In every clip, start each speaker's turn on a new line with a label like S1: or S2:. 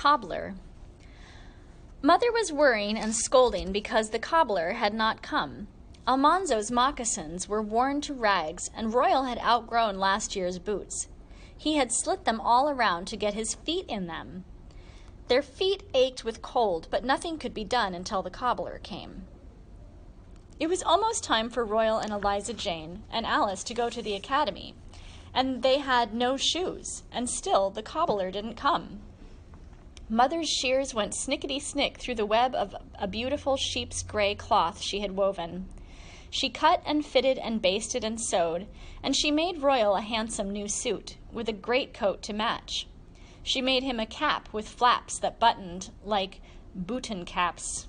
S1: Cobbler. Mother was worrying and scolding because the cobbler had not come. Almanzo's moccasins were worn to rags, and Royal had outgrown last year's boots. He had slit them all around to get his feet in them. Their feet ached with cold, but nothing could be done until the cobbler came. It was almost time for Royal and Eliza Jane and Alice to go to the academy, and they had no shoes, and still the cobbler didn't come. Mother's shears went snickety-snick through the web of a beautiful sheep's gray cloth she had woven. She cut and fitted and basted and sewed, and she made Royal a handsome new suit, with a greatcoat to match. She made him a cap with flaps that buttoned like boughten caps.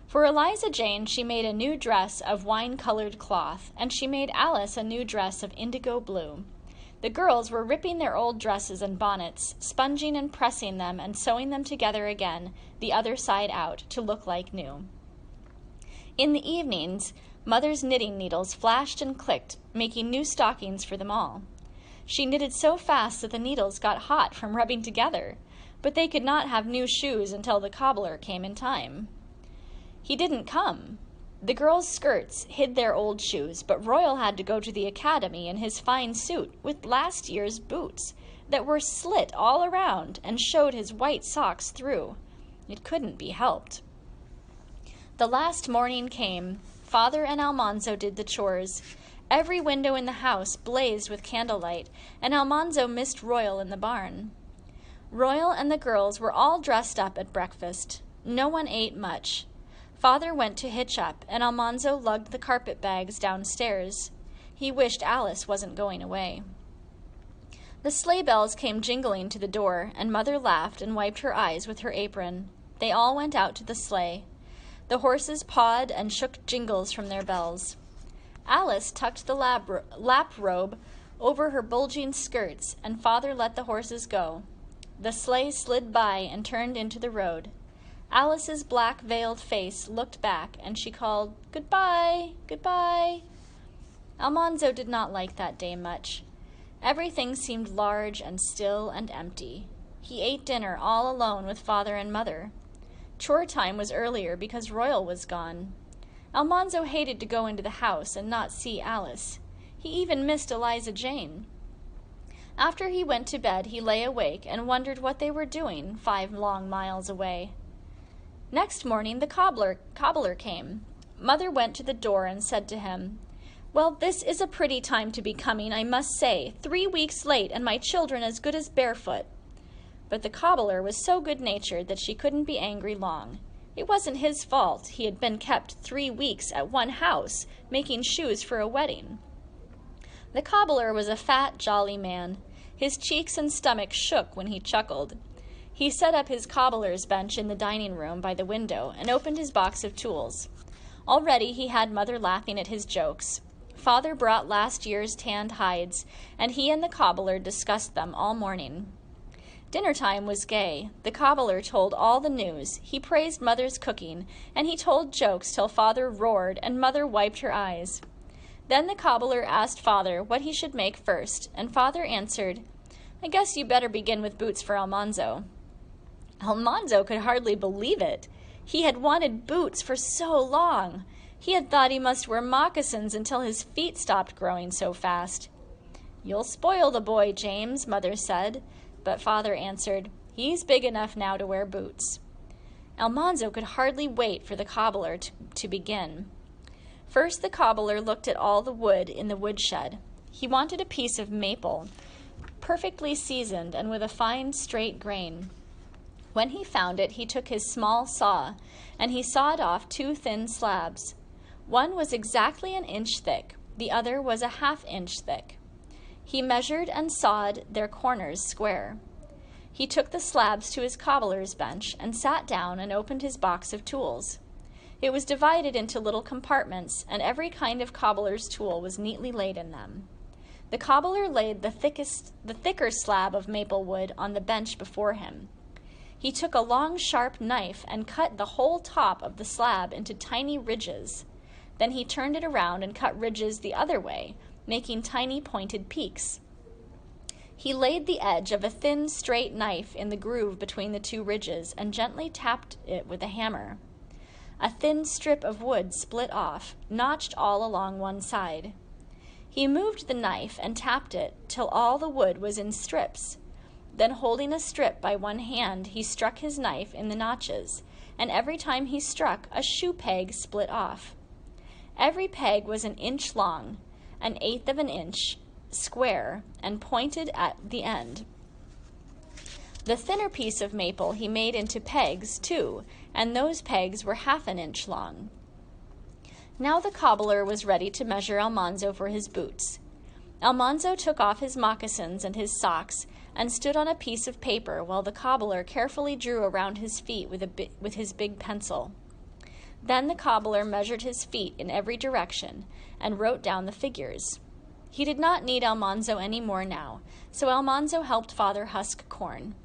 S1: For Eliza Jane, she made a new dress of wine-colored cloth, and she made Alice a new dress of indigo blue. The girls were ripping their old dresses and bonnets, sponging and pressing them and sewing them together again, the other side out, to look like new. In the evenings, Mother's knitting needles flashed and clicked, making new stockings for them all. She knitted so fast that the needles got hot from rubbing together, but they could not have new shoes until the cobbler came in time. He didn't come. The girls' skirts hid their old shoes, but Royal had to go to the academy in his fine suit with last year's boots that were slit all around and showed his white socks through. It couldn't be helped. The last morning came. Father and Almanzo did the chores. Every window in the house blazed with candlelight, and Almanzo missed Royal in the barn. Royal and the girls were all dressed up at breakfast. No one ate much. Father went to hitch up, and Almanzo lugged the carpet bags downstairs. He wished Alice wasn't going away. The sleigh bells came jingling to the door, and Mother laughed and wiped her eyes with her apron. They all went out to the sleigh. The horses pawed and shook jingles from their bells. Alice tucked the lap robe over her bulging skirts, and Father let the horses go. The sleigh slid by and turned into the road. Alice's black-veiled face looked back, and she called, "Goodbye, goodbye." Almanzo did not like that day much. Everything seemed large and still and empty. He ate dinner all alone with Father and Mother. Chore time was earlier because Royal was gone. Almanzo hated to go into the house and not see Alice. He even missed Eliza Jane. After he went to bed, he lay awake and wondered what they were doing 5 long miles away. Next morning, the cobbler came. Mother went to the door and said to him, "Well, this is a pretty time to be coming, I must say. 3 weeks late, and my children as good as barefoot." But the cobbler was so good-natured that she couldn't be angry long. It wasn't his fault. He had been kept 3 weeks at one house, making shoes for a wedding. The cobbler was a fat, jolly man. His cheeks and stomach shook when he chuckled. He set up his cobbler's bench in the dining room by the window and opened his box of tools. Already he had Mother laughing at his jokes. Father brought last year's tanned hides, and he and the cobbler discussed them all morning. Dinner time was gay. The cobbler told all the news. He praised Mother's cooking, and he told jokes till Father roared and Mother wiped her eyes. Then the cobbler asked Father what he should make first, and Father answered, "I guess you better begin with boots for Almanzo." Almanzo could hardly believe it. He had wanted boots for so long. He had thought he must wear moccasins until his feet stopped growing so fast. "You'll spoil the boy, James," Mother said, but Father answered, "He's big enough now to wear boots." Almanzo could hardly wait for the cobbler to begin. First the cobbler looked at all the wood in the woodshed. He wanted a piece of maple, perfectly seasoned and with a fine straight grain. When he found it, he took his small saw, and he sawed off 2 thin slabs. One was exactly 1 inch thick, the other was a 1/2 inch thick. He measured and sawed their corners square. He took the slabs to his cobbler's bench and sat down and opened his box of tools. It was divided into little compartments, and every kind of cobbler's tool was neatly laid in them. The cobbler laid the thicker slab of maple wood on the bench before him. He took a long, sharp knife and cut the whole top of the slab into tiny ridges. Then he turned it around and cut ridges the other way, making tiny pointed peaks. He laid the edge of a thin, straight knife in the groove between the two ridges and gently tapped it with a hammer. A thin strip of wood split off, notched all along one side. He moved the knife and tapped it till all the wood was in strips. Then, holding a strip by one hand, he struck his knife in the notches, and every time he struck, a shoe peg split off. Every peg was an inch long, 1/8 of an inch, square, and pointed at the end. The thinner piece of maple he made into pegs, too, and those pegs were 1/2 an inch long. Now the cobbler was ready to measure Almanzo for his boots. Almanzo took off his moccasins and his socks and stood on a piece of paper while the cobbler carefully drew around his feet with his big pencil. Then the cobbler measured his feet in every direction and wrote down the figures. He did not need Almanzo any more now, so Almanzo helped Father husk corn.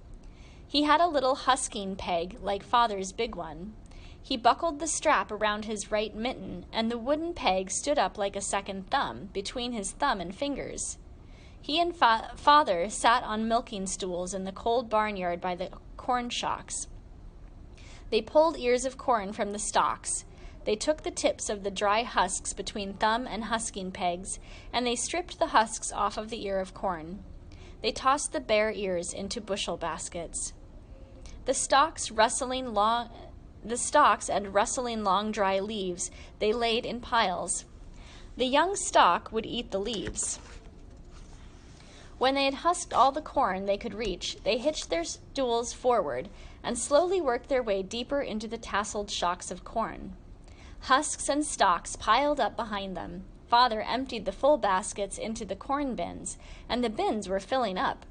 S1: He had a little husking peg like Father's big one. He buckled the strap around his right mitten, and the wooden peg stood up like a second thumb between his thumb and fingers. He and Father sat on milking stools in the cold barnyard by the corn shocks. They pulled ears of corn from the stalks. They took the tips of the dry husks between thumb and husking pegs, and they stripped the husks off of the ear of corn. They tossed the bare ears into bushel baskets. The stalks and rustling long dry leaves they laid in piles. The young stalk would eat the leaves. When they had husked all the corn they could reach, they hitched their stools forward and slowly worked their way deeper into the tasseled shocks of corn. Husks and stalks piled up behind them. Father emptied the full baskets into the corn bins, and the bins were filling up.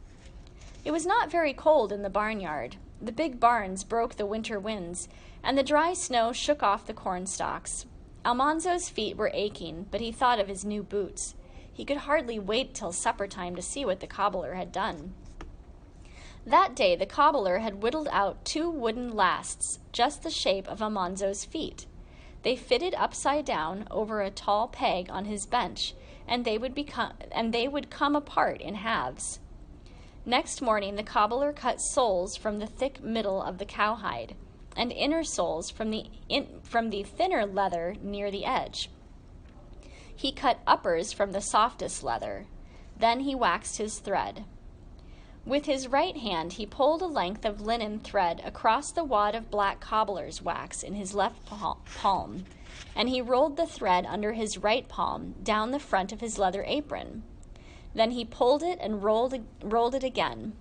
S1: It was not very cold in the barnyard. The big barns broke the winter winds, and the dry snow shook off the corn stalks. Almanzo's feet were aching, but he thought of his new boots. He could hardly wait till supper time to see what the cobbler had done. That day the cobbler had whittled out 2 wooden lasts, just the shape of Almanzo's feet. They fitted upside down over a tall peg on his bench, and they would come apart in halves. Next morning the cobbler cut soles from the thick middle of the cowhide, and inner soles from the thinner leather near the edge. He cut uppers from the softest leather. Then he waxed his thread. With his right hand he pulled a length of linen thread across the wad of black cobbler's wax in his left palm, and he rolled the thread under his right palm down the front of his leather apron. Then he pulled it and rolled it again.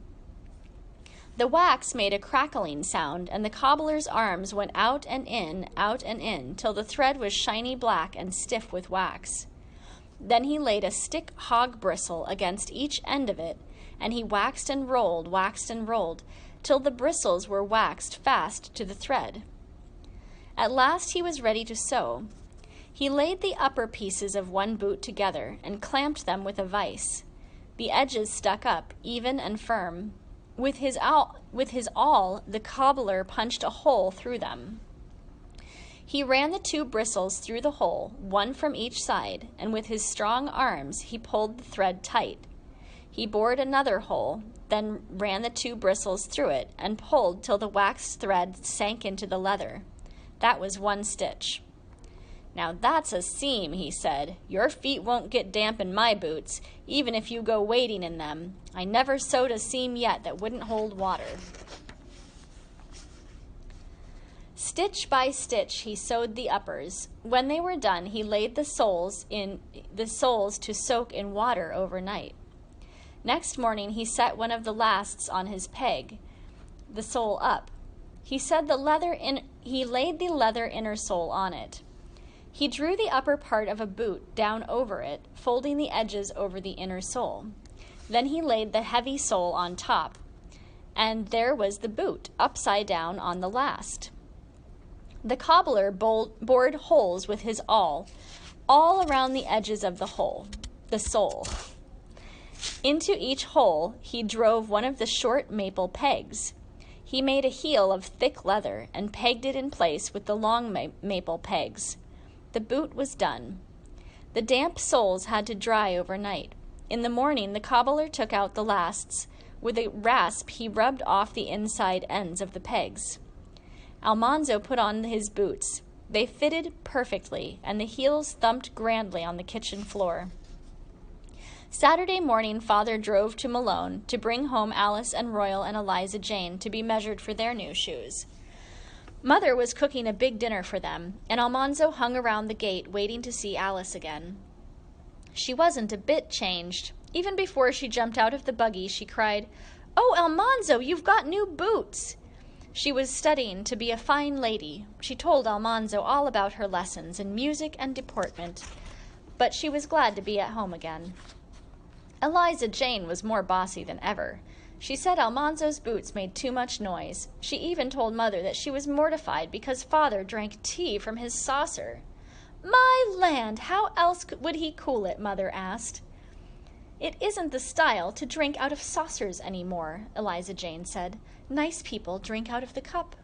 S1: The wax made a crackling sound, and the cobbler's arms went out and in, till the thread was shiny black and stiff with wax. Then he laid a stick hog bristle against each end of it, and he waxed and rolled, till the bristles were waxed fast to the thread. At last he was ready to sew. He laid the upper pieces of one boot together and clamped them with a vise. The edges stuck up, even and firm. With his awl, the cobbler punched a hole through them. He ran the 2 bristles through the hole, one from each side, and with his strong arms he pulled the thread tight. He bored another hole, then ran the 2 bristles through it, and pulled till the waxed thread sank into the leather. That was 1 stitch. "Now that's a seam," he said. "Your feet won't get damp in my boots, even if you go wading in them. I never sewed a seam yet that wouldn't hold water." Stitch by stitch he sewed the uppers. When they were done, he laid the soles to soak in water overnight. Next morning he set one of the lasts on his peg, the sole up. He laid the leather inner sole on it. He drew the upper part of a boot down over it, folding the edges over the inner sole. Then he laid the heavy sole on top, and there was the boot, upside down on the last. The cobbler bored holes with his awl, all around the edges of the sole. Into each hole he drove one of the short maple pegs. He made a heel of thick leather and pegged it in place with the long maple pegs. The boot was done. The damp soles had to dry overnight. In the morning, the cobbler took out the lasts. With a rasp, he rubbed off the inside ends of the pegs. Almanzo put on his boots. They fitted perfectly, and the heels thumped grandly on the kitchen floor. Saturday morning, Father drove to Malone to bring home Alice and Royal and Eliza Jane to be measured for their new shoes. Mother was cooking a big dinner for them, and Almanzo hung around the gate waiting to see Alice again. She wasn't a bit changed. Even before she jumped out of the buggy, she cried, "Oh, Almanzo, you've got new boots!" She was studying to be a fine lady. She told Almanzo all about her lessons in music and deportment, but she was glad to be at home again. Eliza Jane was more bossy than ever. She said Almanzo's boots made too much noise. She even told Mother that she was mortified because Father drank tea from his saucer. "My land, how else would he cool it?" Mother asked. "It isn't the style to drink out of saucers anymore," Eliza Jane said. "Nice people drink out of the cup."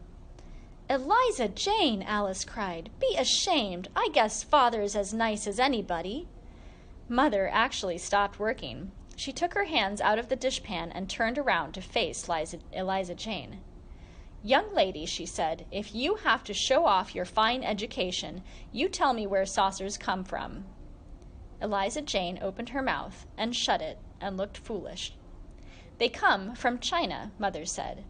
S1: "Eliza Jane," Alice cried, "be ashamed. I guess Father's as nice as anybody." Mother actually stopped working. She took her hands out of the dishpan and turned around to face Eliza Jane. "Young lady," she said, "if you have to show off your fine education, you tell me where saucers come from." Eliza Jane opened her mouth and shut it and looked foolish. "They come from China," Mother said.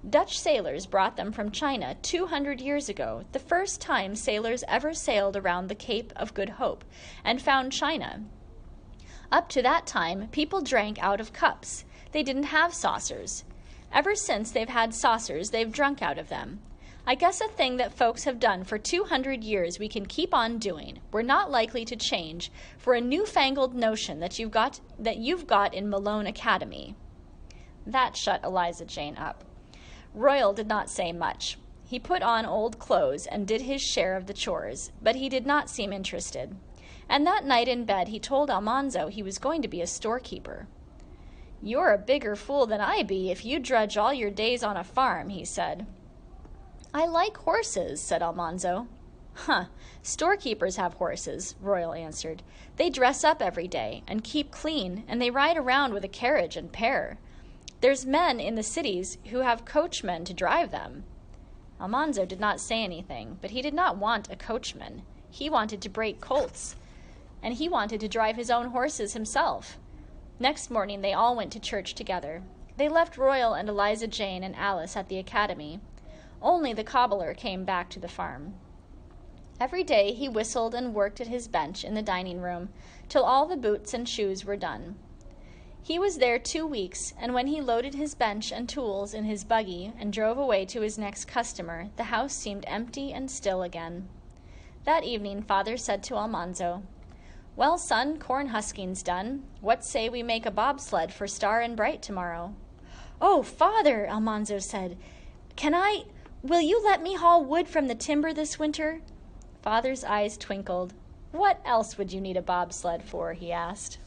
S1: "Dutch sailors brought them from China 200 years ago, the first time sailors ever sailed around the Cape of Good Hope and found China. Up to that time, people drank out of cups. They didn't have saucers. Ever since they've had saucers, they've drunk out of them. I guess a thing that folks have done for 200 years we can keep on doing. We're not likely to change for a newfangled notion that you've got in Malone Academy." That shut Eliza Jane up. Royal did not say much. He put on old clothes and did his share of the chores, but he did not seem interested. And that night in bed he told Almanzo he was going to be a storekeeper. "You're a bigger fool than I be if you drudge all your days on a farm," he said. "I like horses," said Almanzo. "Huh, storekeepers have horses," Royal answered. "They dress up every day and keep clean, and they ride around with a carriage and pair. There's men in the cities who have coachmen to drive them." Almanzo did not say anything, but he did not want a coachman. He wanted to break colts, and he wanted to drive his own horses himself. Next morning they all went to church together. They left Royal and Eliza Jane and Alice at the academy. Only the cobbler came back to the farm. Every day he whistled and worked at his bench in the dining room till all the boots and shoes were done. He was there 2 weeks, and when he loaded his bench and tools in his buggy and drove away to his next customer, the house seemed empty and still again. That evening Father said to Almanzo, "Well, son, corn husking's done. What say we make a bobsled for Star and Bright tomorrow?" "Oh, Father," Almanzo said, will you let me haul wood from the timber this winter?" Father's eyes twinkled. "What else would you need a bobsled for?" he asked.